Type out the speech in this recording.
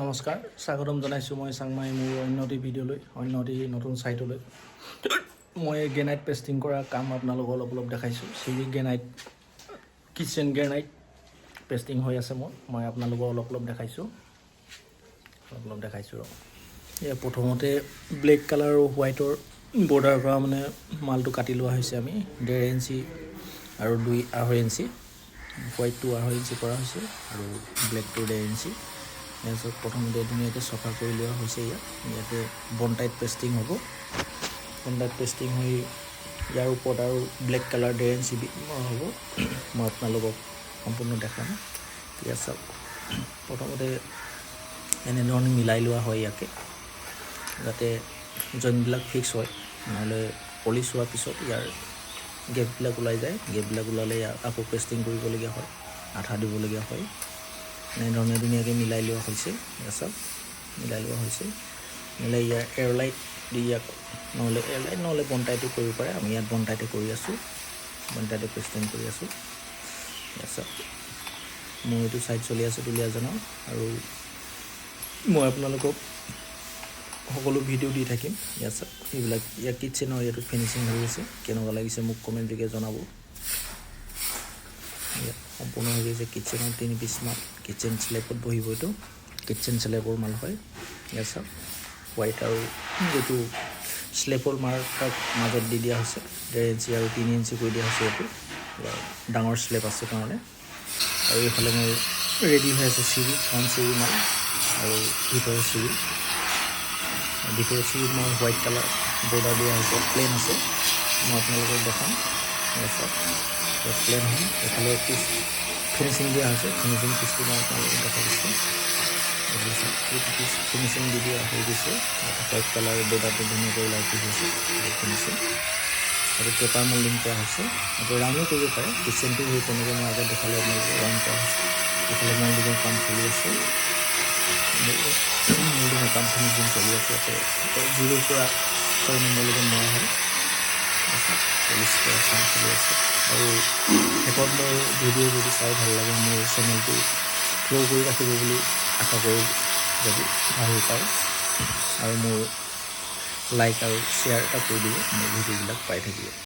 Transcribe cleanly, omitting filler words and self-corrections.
নমস্কাৰ স্বাগতম জনাইছোঁ মই চাংমাই মোৰ অন্যটি ভিডিঅ'লৈ অন্যটি নতুন ছাইটলৈ মই গ্ৰেনাইট পেষ্টিং কৰা কাম আপোনালোকক অলপ দেখাইছোঁ civic granite kitchen granite pasting হৈ আছে মই আপোনালোকক অলপ দেখাইছোঁ এয়া প্ৰথমতে ব্লেক কালাৰ আৰু হোৱাইটৰ বৰ্ডাৰ পৰা মানে মালটো কাটি লোৱা হৈছে আমি 1.5 ইঞ্চি আৰু 2.5 ইঞ্চি হোৱাইটটো 2.5 ইঞ্চি কৰা হৈছে আৰু ব্লেকটো 1.5 ইঞ্চি তাৰপিছত প্ৰথমতে ধুনীয়াকৈ চফা কৰি লোৱা হৈছে ইয়াতে বনটাইট পেষ্টিং হ'ব বনটাইট পেষ্টিং হৈ ইয়াৰ ওপৰত আৰু ব্লেক কালাৰ 1.5 ইঞ্চি হ'ব মই আপোনালোকক সম্পূৰ্ণ দেখাম এতিয়া চাওক প্ৰথমতে এনেধৰণে মিলাই লোৱা হয় ইয়াকে যাতে জইনবিলাক ফিক্স হয় নহ'লে পলিচ হোৱাৰ পিছত ইয়াৰ গেপবিলাক ওলাই যায় গেপবিলাক ওলালে আকৌ পেষ্টিং কৰিবলগীয়া হয় আঠা দিবলগীয়া হয় এনেধৰণে ধুনীয়াকৈ মিলাই লোৱা হৈছে চব মিলাই লোৱা হৈছে মিলাই ইয়াৰ এয়াৰলাইট দি ইয়াক নহ'লে এয়াৰলাইট নহ'লে বনটাইটো কৰিব পাৰে আমি ইয়াত বনটাইটে কৰি আছোঁ বনটাইটে পেষ্টিং কৰি আছোঁ চব মোৰ এইটো ছাইড চলি আছে তুলিয়া জনাওঁ আৰু মই আপোনালোকক সকলো ভিডিঅ' দি থাকিম ইয়াত চব এইবিলাক ইয়াৰ কিটচেনৰ ইয়াতো ফিনিচিং হৈ গৈছে কেনেকুৱা লাগিছে মোক কমেণ্ট যোগে জনাব সম্পূৰ্ণ হৈ গৈছে কিটচেনৰ 3 পিচ মান কিটচেন স্লেবত বহিব এইটো কিটচেন স্লেবৰ মাল হয় ইয়াত চাওক হোৱাইট আৰু যিটো স্লেবৰ মাৰ তাক মাজত দি দিয়া হৈছে 1.5 ইঞ্চি আৰু 3 ইঞ্চি কৰি দিয়া হৈছে এইটো ডাঙৰ স্লেব আছে কাৰণে আৰু এইফালে মোৰ ৰেডি হৈ আছে চিৰি ফ্ৰণ্ট চিৰি মাল আৰু ভিতৰৰ চিৰি মই হোৱাইট কালাৰ বৰ্ডাৰ দিয়া হৈছে প্লেন আছে মই আপোনালোকক দেখাম চাওক প্লেন হয় এফালে পিচ ফিনিচিং দিয়া হৈছে ফিনিচিং পিচটো মই আপোনালোকক দেখা দিছোঁ এইটো পিচ ফিনিচিং দি দিয়া হৈ গৈছে হোৱাইট কালাৰ বৰ্ডাৰটো ধুনীয়াকৈ ওলাই হৈছে ফিনিচিং আৰু পেপাৰ মল্ডিং কৰা হৈছে এইটো ৰাউণ্ডো কৰিব পাৰে কিচেনটো সেই তেনেকৈ মই আগত দেখালে আপোনালোকে ৰাউণ্ড কৰা হৈছে এইফালে মল্ডিঙৰ কাম চলি আছে মল্ডিঙৰ কাম ফিনিচিং চলি আছে ইয়াতে 0 পৰা 6 নম্বৰলৈকে মৰা হয় পলিচ কৰা কাম চলি আছে আৰু শেষত মোৰ ভিডিঅ' যদি চাই ভাল লাগে মোৰ চেনেলটো গ্ৰ' কৰি ৰাখিব বুলি আশা কৰোঁ যদি ভাল পায় আৰু মোৰ লাইক আৰু শ্বেয়াৰ এটা কৰি দিব মোৰ ভিডিঅ'বিলাক পাই থাকিব